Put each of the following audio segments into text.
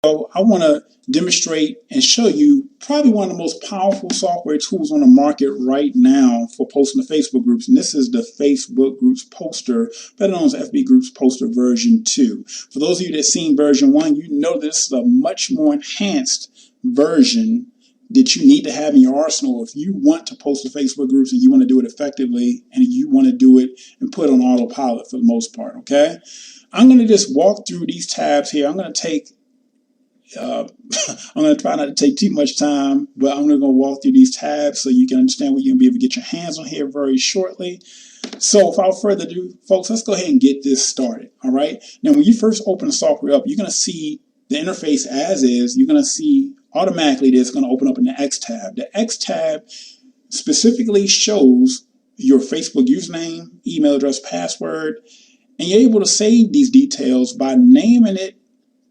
So I want to demonstrate and show you probably one of the most powerful software tools on the market right now for posting to Facebook groups. And this is the Facebook Groups Poster, better known as FB Groups Poster version 2. For those of you that have seen version 1, you know this is a much more enhanced version that you need to have in your arsenal if you want to post to Facebook groups and you want to do it effectively and you want to do it and put on autopilot for the most part, okay? I'm going to just walk through these tabs here. I'm going to take I'm going to try not to take too much time, but I'm going to go walk through these tabs so you can understand what you're going to be able to get your hands on here very shortly. So without further ado, folks, let's go ahead and get this started. All right. Now, when you first open the software up, you're going to see the interface as is. You're going to see automatically that it's going to open up in the X tab. The X tab specifically shows your Facebook username, email address, password, and you're able to save these details by naming it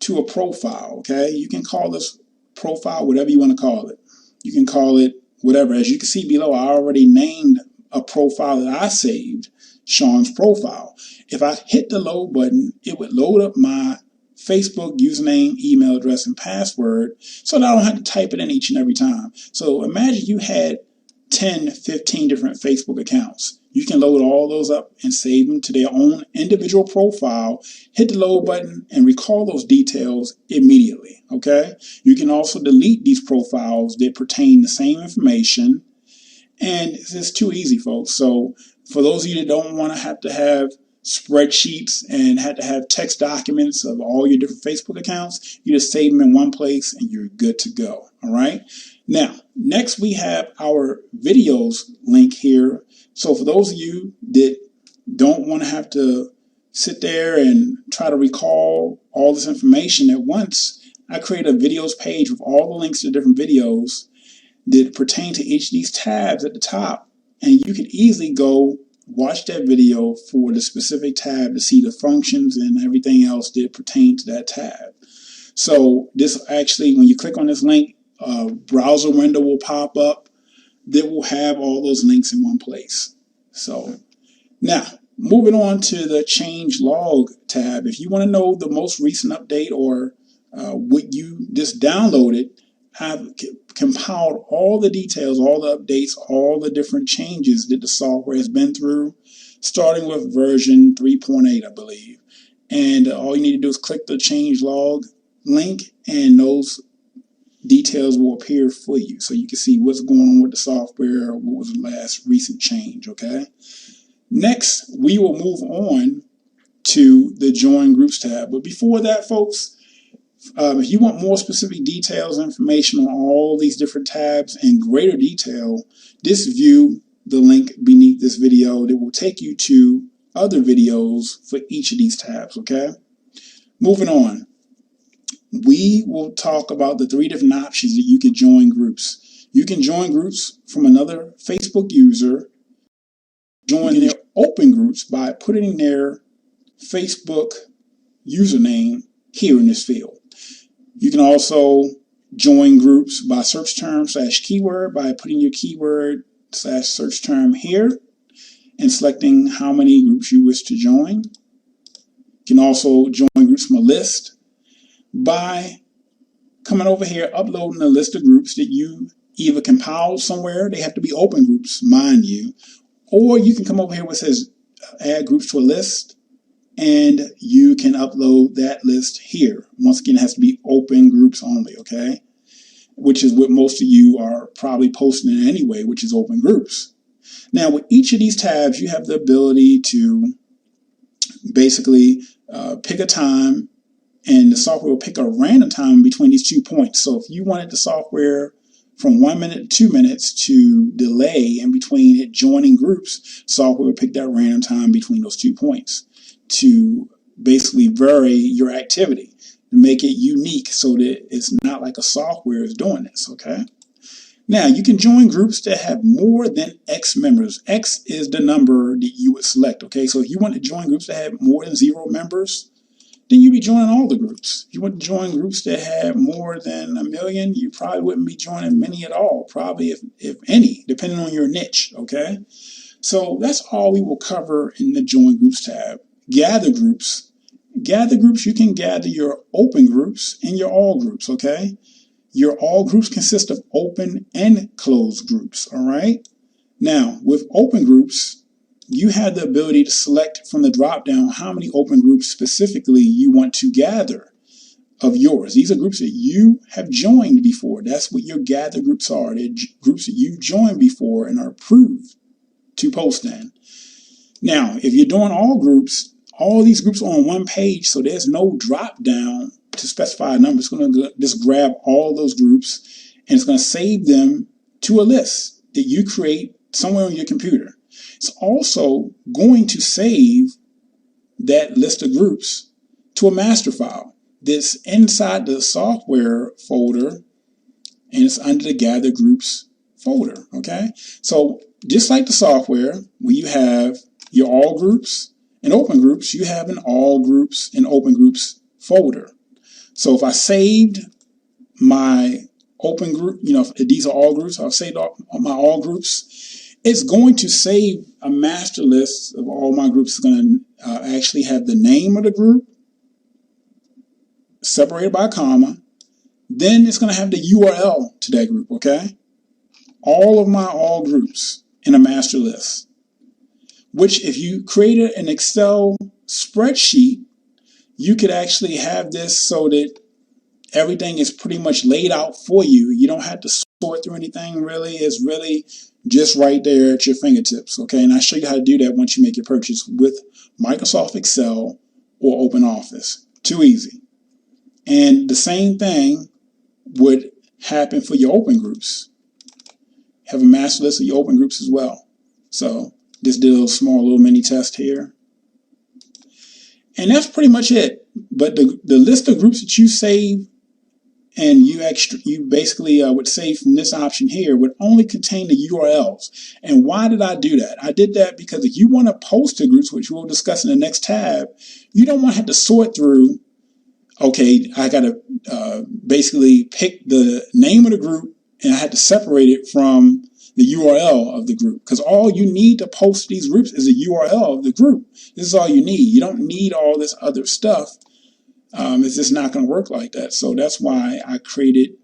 to a profile, okay? You can call this profile whatever you want to call it. You can call it whatever. As you can see below, I already named a profile that I saved, Sean's profile. If I hit the load button, it would load up my Facebook username, email address, and password so that I don't have to type it in each and every time. So imagine you had 10, 15 different Facebook accounts. You can load all those up and save them to their own individual profile, hit the load button, and recall those details immediately, okay? You can also delete these profiles that pertain the same information, and it's too easy, folks. So for those of you that don't want to have spreadsheets and have to have text documents of all your different Facebook accounts, you just save them in one place and you're good to go, all right? Now, next we have our videos link here. So for those of you that don't want to have to sit there and try to recall all this information at once, I create a videos page with all the links to different videos that pertain to each of these tabs at the top. And you can easily go watch that video for the specific tab to see the functions and everything else that pertain to that tab. So this actually, when you click on this link, a browser window will pop up that will have all those links in one place. So now moving on to the change log tab. If you want to know the most recent update or what you just downloaded, I've compiled all the details, all the updates, all the different changes that the software has been through, starting with version 3.8, I believe. And all you need to do is click the change log link and those details will appear for you so you can see what's going on with the software, what was the last recent change, okay? Next, we will move on to the Join Groups tab. But before that, folks, if you want more specific details, information on all these different tabs in greater detail, just view the link beneath this video that will take you to other videos for each of these tabs, okay? Moving on. We will talk about the 3 different options that you can join groups. You can join groups from another Facebook user, join their open groups by putting their Facebook username here in this field. You can also join groups by search term / keyword by putting your keyword / search term here and selecting how many groups you wish to join. You can also join groups from a list by coming over here, uploading a list of groups that you either compiled somewhere. They have to be open groups, mind you. Or you can come over here where it says add groups to a list, and you can upload that list here. Once again, it has to be open groups only, okay? Which is what most of you are probably posting in anyway, which is open groups. Now, with each of these tabs, you have the ability to basically pick a time, and the software will pick a random time between these 2 points. So if you wanted the software from 1 minute to 2 minutes to delay in between it joining groups, software will pick that random time between those 2 points to basically vary your activity, to make it unique so that it's not like a software is doing this, okay? Now, you can join groups that have more than X members. X is the number that you would select, okay? So if you want to join groups that have more than 0 members, then you'd be joining all the groups. If you want to join groups that have more than 1 million, you probably wouldn't be joining many at all, probably if any, depending on your niche, okay? So that's all we will cover in the Join Groups tab. Gather groups gather groups, you can gather your open groups and your all groups, okay? Your all groups consist of open and closed groups, all right? Now, with open groups, you have the ability to select from the drop-down how many open groups specifically you want to gather of yours. These are groups that you have joined before. That's what your gather groups are. They're groups that you've joined before and are approved to post in. Now, if you're doing all groups, all these groups are on one page, so there's no drop down to specify a number. It's going to just grab all those groups and it's going to save them to a list that you create somewhere on your computer. It's also going to save that list of groups to a master file that's inside the software folder, and it's under the gather groups folder, okay? So just like the software, where you have your all groups and open groups, you have an all groups and open groups folder. So if I saved my open group, if these are all groups, I'll save all my all groups. It's going to save a master list of all my groups. It's going to actually have the name of the group separated by a comma. Then it's going to have the URL to that group, okay? All of my all groups in a master list, which if you created an Excel spreadsheet, you could actually have this so that everything is pretty much laid out for you. You don't have to sort through anything really. It's really just right there at your fingertips, okay? And I'll show you how to do that once you make your purchase with Microsoft Excel or OpenOffice. Too easy. And the same thing would happen for your open groups. Have a master list of your open groups as well. So just did a little mini test here. And that's pretty much it. But the list of groups that you save and you basically would save from this option here would only contain the URLs. And why did I do that? I did that because if you want to post to groups, which we'll discuss in the next tab, you don't want to have to sort through, okay, I got to basically pick the name of the group and I had to separate it from the URL of the group, because all you need to post these groups is a URL of the group. This is all you need. You don't need all this other stuff. It's just not going to work like that. So that's why I created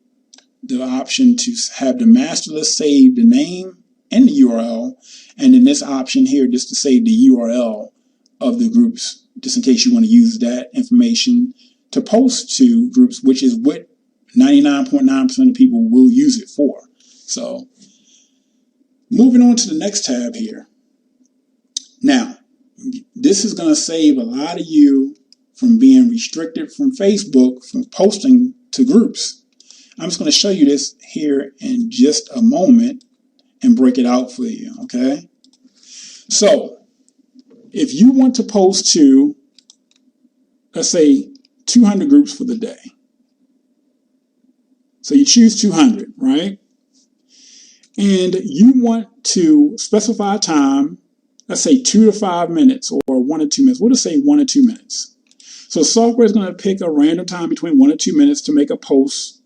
the option to have the master list save the name and the URL, and then this option here just to save the URL of the groups, just in case you want to use that information to post to groups, which is what 99.9% of people will use it for. So moving on to the next tab here. Now, this is going to save a lot of you from being restricted from Facebook from posting to groups. I'm just going to show you this here in just a moment and break it out for you, okay? So, if you want to post to, let's say, 200 groups for the day. So you choose 200, right? And you want to specify a time, let's say 2 to 5 minutes or 1 to 2 minutes. We'll just say 1 to 2 minutes. So software is going to pick a random time between 1 and 2 minutes to make a post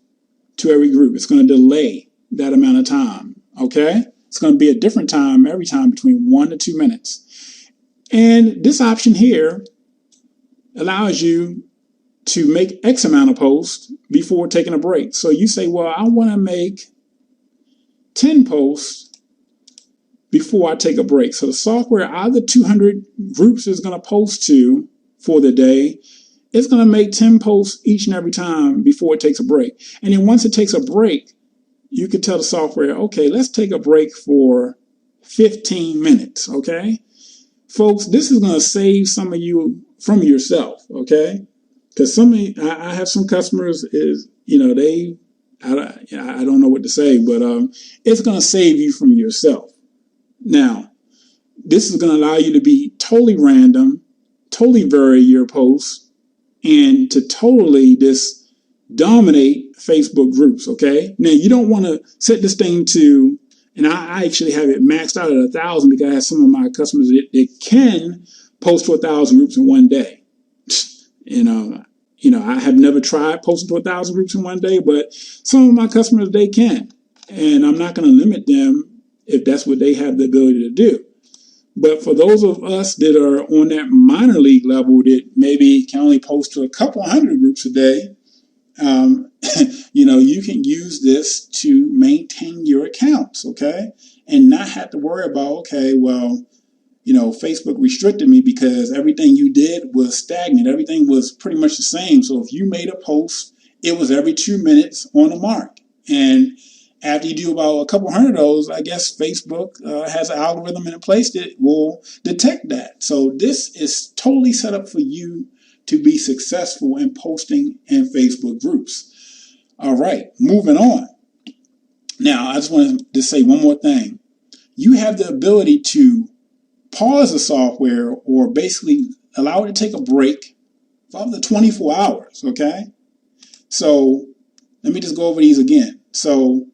to every group. It's going to delay that amount of time, okay? It's going to be a different time every time between 1 to 2 minutes. And this option here allows you to make X amount of posts before taking a break. So you say, well, I want to make 10 posts before I take a break. So the software, out of the 200 groups it's going to post to for the day, it's going to make 10 posts each and every time before it takes a break. And then once it takes a break, you can tell the software, okay, let's take a break for 15 minutes, okay? Folks, this is going to save some of you from yourself, okay? Because I have some customers I don't know what to say, but it's going to save you from yourself. Now, this is going to allow you to be totally random, totally vary your posts, and to totally just dominate Facebook groups, okay? Now, you don't want to set this thing to, and I actually have it maxed out at 1,000 because I have some of my customers that can post to 1,000 groups in one day. I have never tried posting to 1,000 groups in one day, but some of my customers, they can. And I'm not going to limit them if that's what they have the ability to do. But for those of us that are on that minor league level that maybe can only post to a couple hundred groups a day, um, you can use this to maintain your accounts, okay? And not have to worry about, okay, well, Facebook restricted me because everything you did was stagnant. Everything was pretty much the same. So if you made a post, it was every 2 minutes on the mark. And after you do about a couple hundred of those, I guess Facebook has an algorithm in place that will detect that. So this is totally set up for you to be successful in posting in Facebook groups. All right, moving on. Now, I just want to say one more thing. You have the ability to pause the software or basically allow it to take a break for up to 24 hours, okay? So let me just go over these again. So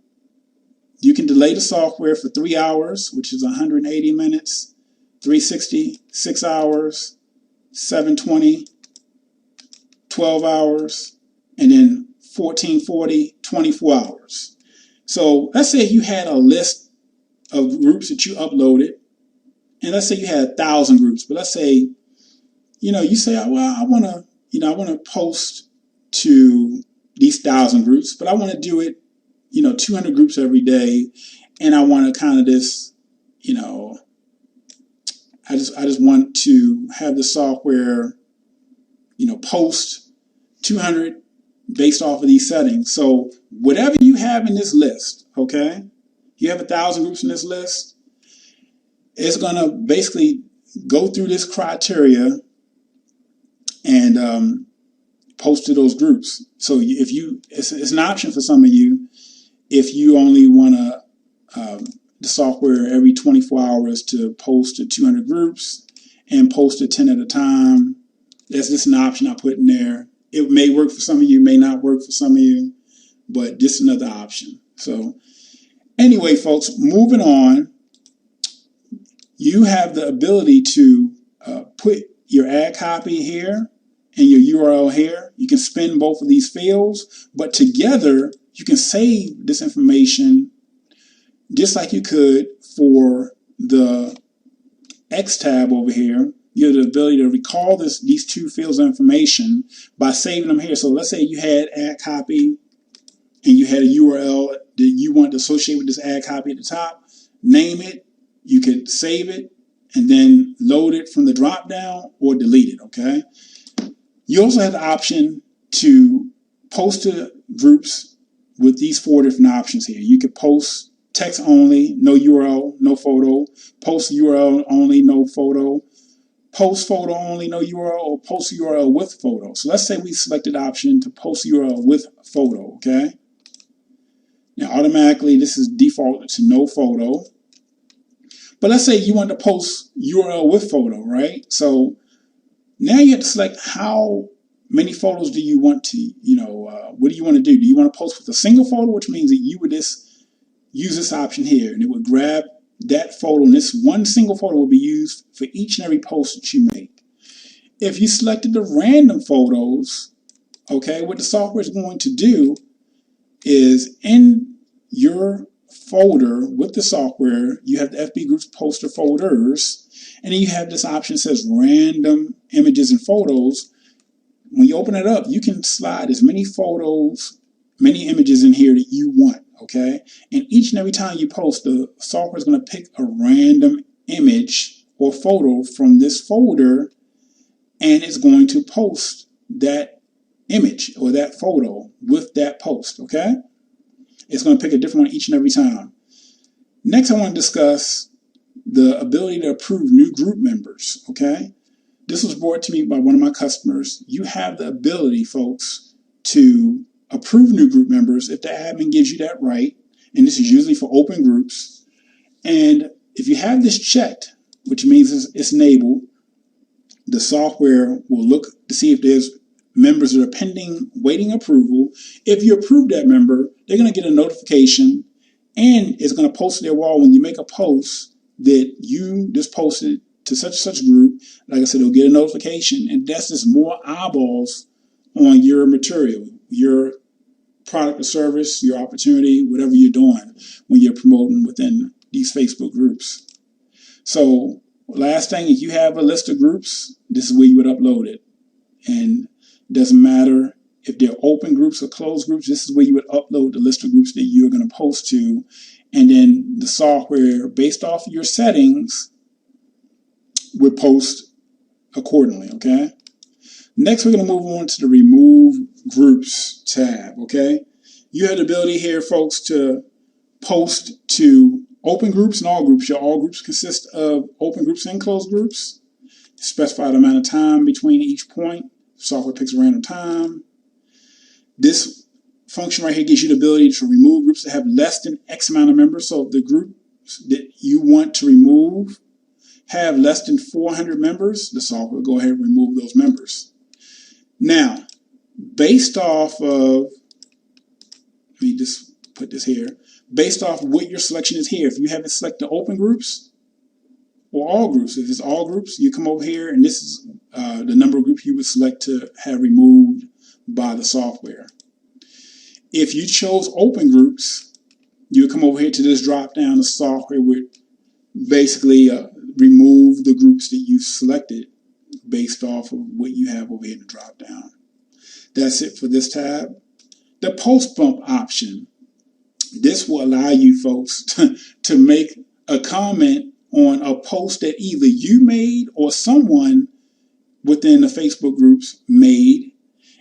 you can delay the software for 3 hours, which is 180 minutes, 360, 6 hours, 720, 12 hours, and then 1440, 24 hours. So let's say you had a list of groups that you uploaded, and let's say you had 1,000 groups, but let's say, you say, well, I want to post to these 1,000 groups, but I want to do it, 200 groups every day. And I want to kind of just, I just want to have the software, post 200 based off of these settings. So whatever you have in this list, okay, you have 1,000 groups in this list, it's going to basically go through this criteria and post to those groups. So if it's an option for some of you, if you only want the software every 24 hours to post to 200 groups and post to 10 at a time. That's just an option I put in there. It may work for some of you, may not work for some of you, but this is another option. So anyway, folks, moving on. You have the ability to put your ad copy here and your URL here. You can spin both of these fields, but together you can save this information just like you could for the X tab over here. You have the ability to recall these two fields of information by saving them here. So let's say you had ad copy and you had a URL that you want to associate with this ad copy at the top. Name it. You could save it and then load it from the drop down or delete it, okay? You also have the option to post to groups with these 4 different options here. You could post text only, no URL, no photo, post URL only, no photo, post photo only, no URL, or post URL with photo. So let's say we selected the option to post URL with photo, okay? Now automatically this is defaulted to no photo. But let's say you want to post URL with photo, right? So now you have to select how many photos do you want to, what do you want to do? Do you want to post with a single photo, which means that you would just use this option here and it would grab that photo, and this one single photo will be used for each and every post that you make. If you selected the random photos, okay, what the software is going to do is in your folder with the software, you have the FB Groups poster folders, and then you have this option that says random images and photos. When you open it up, you can slide as many photos, many images in here that you want, okay? And each and every time you post, the software is going to pick a random image or photo from this folder, and it's going to post that image or that photo with that post, okay? It's going to pick a different one each and every time. Next, I want to discuss the ability to approve new group members, okay? This was brought to me by one of my customers. You have the ability, folks, to approve new group members if the admin gives you that right, and this is usually for open groups. And if you have this checked, which means it's enabled, the software will look to see if there's members that are pending, waiting approval. If you approve that member, they're going to get a notification, and it's going to post to their wall when you make a post that you just posted to such and such group. Like I said, they'll get a notification, and that's just more eyeballs on your material, your product or service, your opportunity, whatever you're doing when you're promoting within these Facebook groups. So Last thing, if you have a list of groups, this is where you would upload it. And it doesn't matter if they're open groups or closed groups, this is where you would upload the list of groups that you're going to post to. And then the software, based off of your settings, would post accordingly, okay? Next, we're going to move on to the Remove Groups tab, okay? You have the ability here, folks, to post to open groups and all groups. Your all groups consist of open groups and closed groups. Specify the amount of time between each point. Software picks a random time. This function right here gives you the ability to remove groups that have less than X amount of members. So if the groups that you want to remove have less than 400 members, the software will go ahead and remove those members. Now, based off of, let me just put this here, based off what your selection is here, if you haven't selected open groups or all groups, if it's all groups, you come over here and this is the number of groups you would select to have removed by the software. If you chose open groups, you would come over here to this drop down. The software would basically remove the groups that you've selected based off of what you have over here in the drop down. That's it for this tab. The post bump option. This will allow you folks to make a comment on a post that either you made or someone within the Facebook groups made.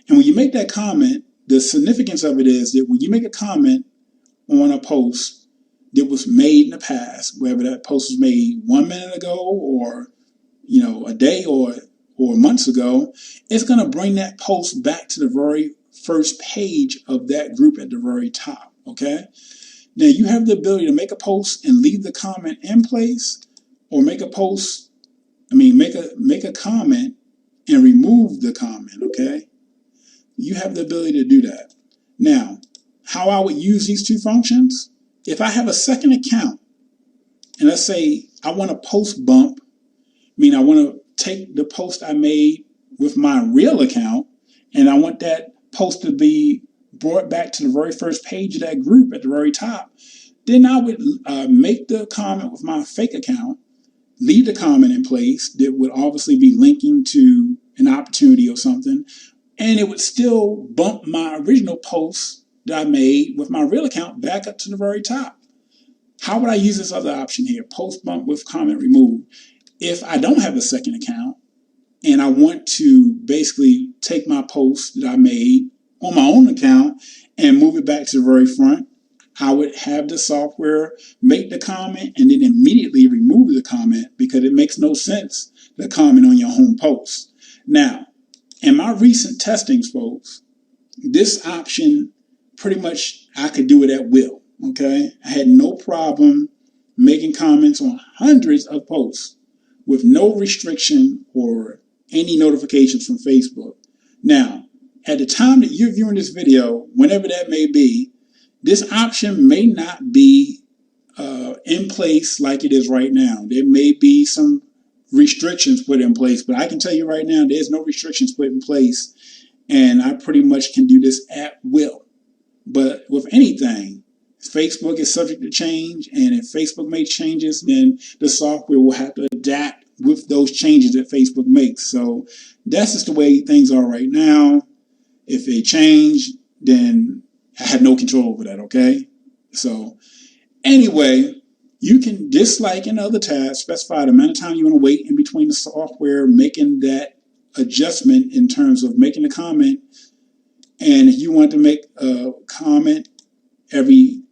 And when you make that comment, the significance of it is that when you make a comment on a post that was made in the past, whether that post was made 1 minute ago or a day or months ago, it's going to bring that post back to the very first page of that group at the very top. Okay. Now you have the ability to make a post and leave the comment in place, or make a comment and remove the comment. Okay. You have the ability to do that. Now, how I would use these two functions, if I have a second account and let's say I want to post bump, I want to take the post I made with my real account and I want that post to be brought back to the very first page of that group at the very top, then I would make the comment with my fake account, leave the comment in place that would obviously be linking to an opportunity or something, and it would still bump my original post that I made with my real account back up to the very top. How would I use this other option here? Post bump with comment removed. If I don't have a second account and I want to basically take my post that I made on my own account and move it back to the very front, I would have the software make the comment and then immediately remove the comment, because it makes no sense to comment on your home post. Now, in my recent testings, folks, this option, pretty much I could do it at will, okay? I had no problem making comments on hundreds of posts with no restriction or any notifications from Facebook. Now, at the time that you're viewing this video, whenever that may be, this option may not be in place like it is right now. There may be some restrictions put in place, but I can tell you right now, there's no restrictions put in place, and I pretty much can do this at will. But with anything, Facebook is subject to change, and if Facebook makes changes, then the software will have to adapt with those changes that Facebook makes. So that's just the way things are right now. If they change, then I have no control over that, okay? So anyway, you can, just like in other tabs, specify the amount of time you want to wait in between the software making that adjustment in terms of making a comment. And if you want to make a comment every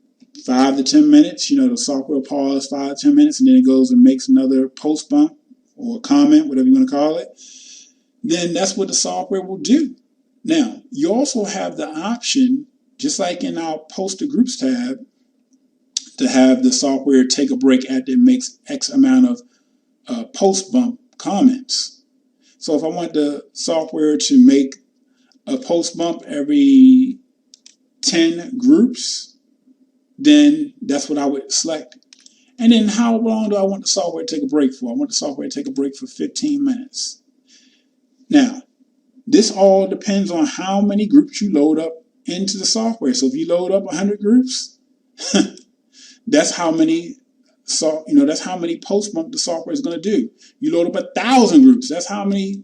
5 to 10 minutes, the software will pause 5 to 10 minutes and then it goes and makes another post bump or comment, whatever you want to call it, then that's what the software will do. Now, you also have the option, just like in our Post to Groups tab, to have the software take a break after it makes X amount of post bump comments. So if I want the software to make a post bump every 10 groups, then that's what I would select. And then how long do I want the software to take a break for? I want the software to take a break for 15 minutes. Now, this all depends on how many groups you load up into the software. So if you load up 100 groups, that's how many So, that's how many post bump the software is going to do. You load up 1,000 groups. That's how many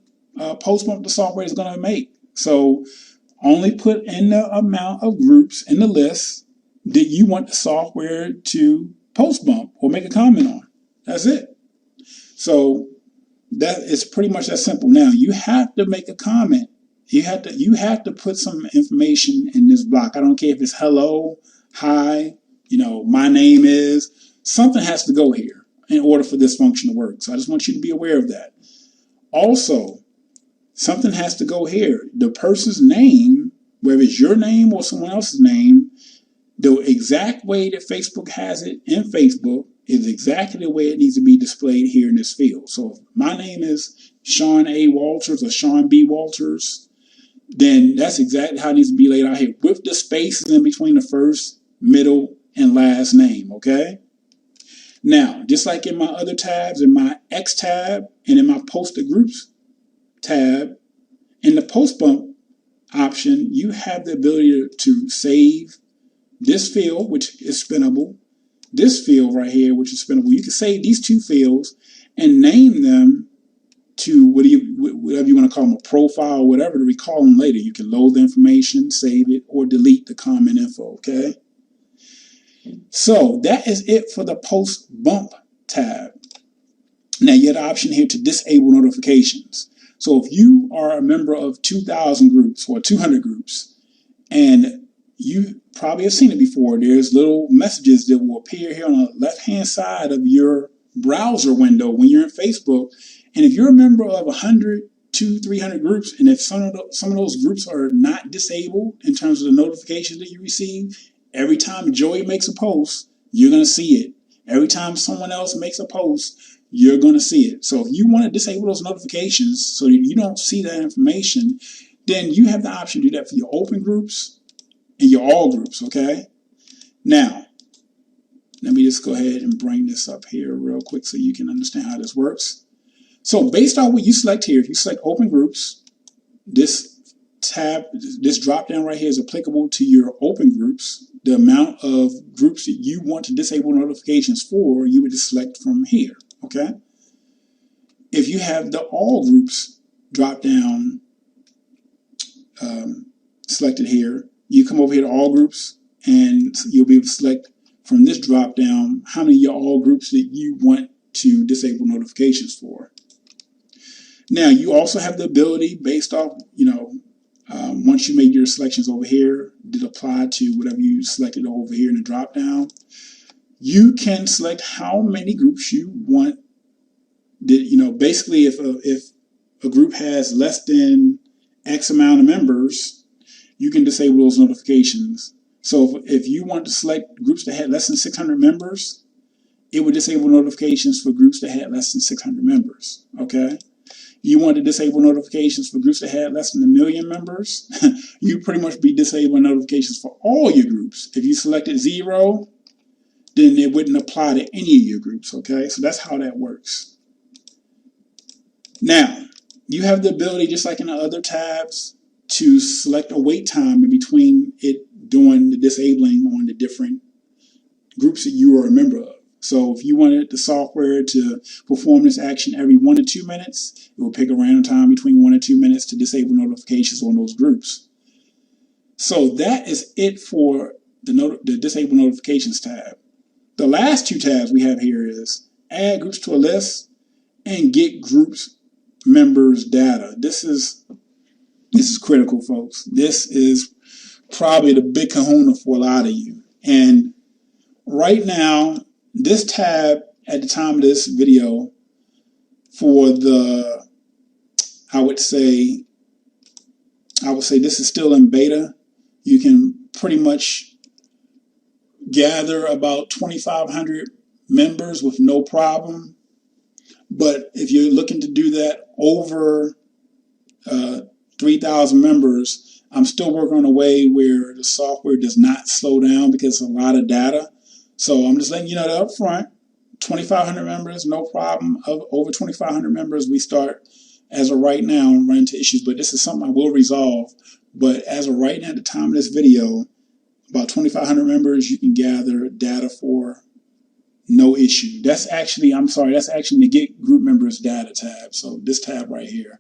post bump the software is going to make. So only put in the amount of groups in the list that you want the software to post bump or make a comment on. That's it. So that is pretty much that simple. Now you have to make a comment. You have to put some information in this block. I don't care if it's hello, hi, my name is. Something has to go here in order for this function to work. So I just want you to be aware of that. Also, something has to go here. The person's name, whether it's your name or someone else's name, the exact way that Facebook has it in Facebook is exactly the way it needs to be displayed here in this field. So if my name is Sean A. Walters or Sean B. Walters, then that's exactly how it needs to be laid out here, with the spaces in between the first, middle, and last name, okay? Now, just like in my other tabs, in my X tab and in my posted groups tab, in the post bump option, you have the ability to save this field, which is spinnable, this field right here, which is spinnable. You can save these two fields and name them to whatever you want to call them, a profile or whatever, to recall them later. You can load the information, save it, or delete the comment info, okay? So that is it for the post bump tab. Now you have the option here to disable notifications. So if you are a member of 2,000 groups or 200 groups, and you probably have seen it before, there's little messages that will appear here on the left-hand side of your browser window when you're in Facebook. And if you're a member of 100, 200, 300 groups, and if some of those groups are not disabled in terms of the notifications that you receive, every time Joey makes a post, you're going to see it. Every time someone else makes a post, you're going to see it. So if you want to disable those notifications so that you don't see that information, then you have the option to do that for your open groups and your all groups, okay? Now, let me just go ahead and bring this up here real quick so you can understand how this works. So based on what you select here, if you select open groups, this tab, this drop down right here is applicable to your open groups. The amount of groups that you want to disable notifications for, you would just select from here, okay? If you have the all groups drop down selected here, you come over here to all groups and you'll be able to select from this drop down how many of your all groups that you want to disable notifications for. Now, you also have the ability, based off, once you make your selections over here, that apply to whatever you selected over here in the drop down, you can select how many groups you want. Basically, if a group has less than X amount of members, you can disable those notifications. So if you want to select groups that had less than 600 members, it would disable notifications for groups that had less than 600 members, okay? You want to disable notifications for groups that had less than 1 million members, you pretty much be disabling notifications for all your groups. If you selected 0, then it wouldn't apply to any of your groups, okay? So that's how that works. Now, you have the ability, just like in the other tabs, to select a wait time in between it doing the disabling on the different groups that you are a member of. So if you wanted the software to perform this action every 1 to 2 minutes, it will pick a random time between 1 and 2 minutes to disable notifications on those groups. So that is it for the disable notifications tab. The last two tabs we have here is add groups to a list and get groups members data. This is critical, folks. This is probably the big kahuna for a lot of you. And right now, this tab at the time of this video for I would say this is still in beta. You can pretty much gather about 2,500 members with no problem. But if you're looking to do that over 3,000 members, I'm still working on a way where the software does not slow down because it's a lot of data. So I'm just letting you know that up front. 2,500 members, no problem. Over 2,500 members, we start as of right now and run into issues. But this is something I will resolve. But as of right now, at the time of this video, about 2,500 members, you can gather data for no issue. That's actually, I'm sorry, that's actually the Get Group Members Data tab. So this tab right here.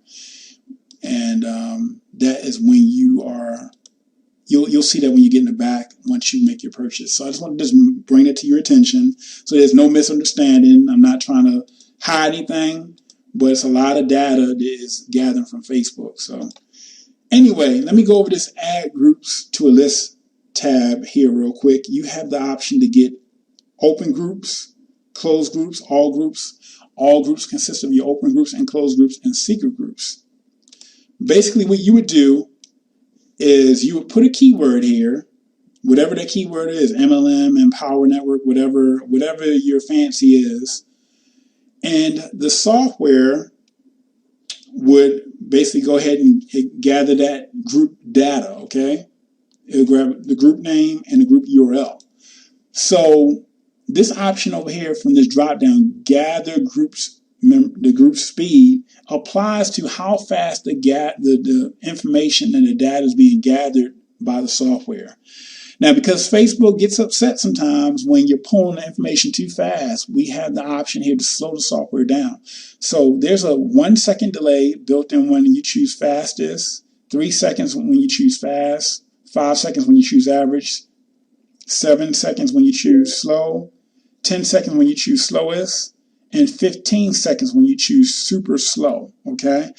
And that is when you are, you'll see that when you get in the back once you make your purchase. So I just want to just bring it to your attention so there's no misunderstanding. I'm not trying to hide anything, but it's a lot of data that is gathered from Facebook. So anyway, let me go over this Add Groups to a List tab here real quick. You have the option to get open groups, closed groups, all groups. All groups consist of your open groups and closed groups and secret groups. Basically, what you would do is you would put a keyword here, whatever that keyword is, MLM, Empower Network, whatever your fancy is, and the software would basically go ahead and gather that group data, okay? It'll grab the group name and the group URL. So this option over here from this drop down, gather groups, the group speed, applies to how fast the information and the data is being gathered by the software. Now, because Facebook gets upset sometimes when you're pulling the information too fast, we have the option here to slow the software down. So there's a 1 second delay built in when you choose fastest, 3 seconds when you choose fast, 5 seconds when you choose average, 7 seconds when you choose slow, 10 seconds when you choose slowest, and 15 seconds when you choose super slow, okay?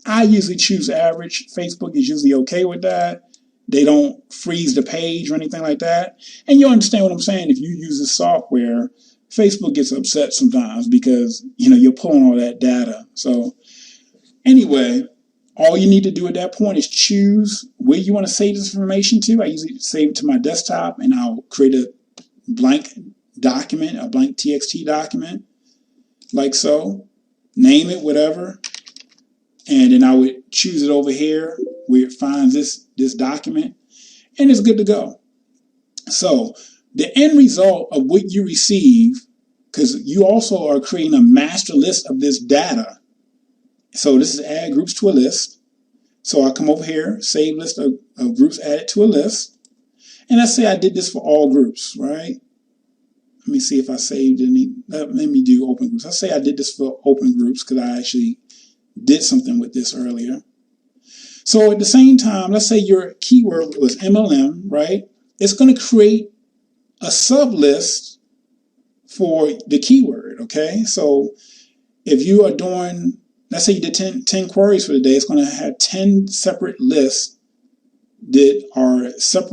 I usually choose average. Facebook is usually okay with that. They don't freeze the page or anything like that. And you understand what I'm saying. If you use this software, Facebook gets upset sometimes because, you're pulling all that data. So anyway, all you need to do at that point is choose where you want to save this information to. I usually save it to my desktop, and I'll create a blank document, a blank TXT document, like so. Name it, whatever. And then I would choose it over here where it finds this document, and it's good to go. So the end result of what you receive, because you also are creating a master list of this data. So this is add groups to a list. So I come over here, save list of groups added to a list. And let's say I did this for all groups, right? Let me see if I saved any. Let me do open groups. Let's say I did this for open groups because I actually did something with this earlier. So at the same time, let's say your keyword was MLM, right? It's going to create a sub list for the keyword, okay? So if you are doing, let's say you did 10 queries for the day, it's going to have 10 separate lists that are separate